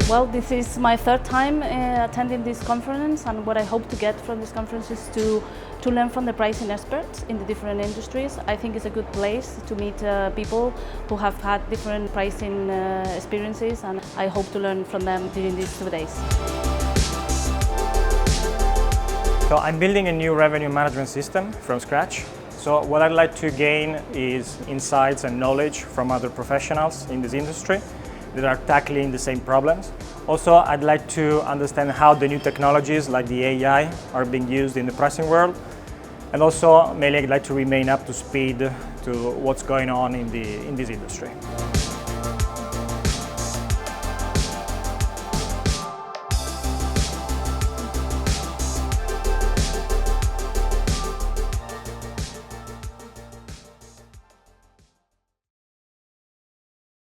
Well, this is my third time attending this conference, and what I hope to get from this conference is to learn from the pricing experts in the different industries. I think it's a good place to meet people who have had different pricing experiences, and I hope to learn from them during these 2 days. So I'm building a new revenue management system from scratch. So what I'd like to gain is insights and knowledge from other professionals in this industry that are tackling the same problems. Also, I'd like to understand how the new technologies like the AI are being used in the pricing world. And also, mainly I'd like to remain up to speed to what's going on in this industry.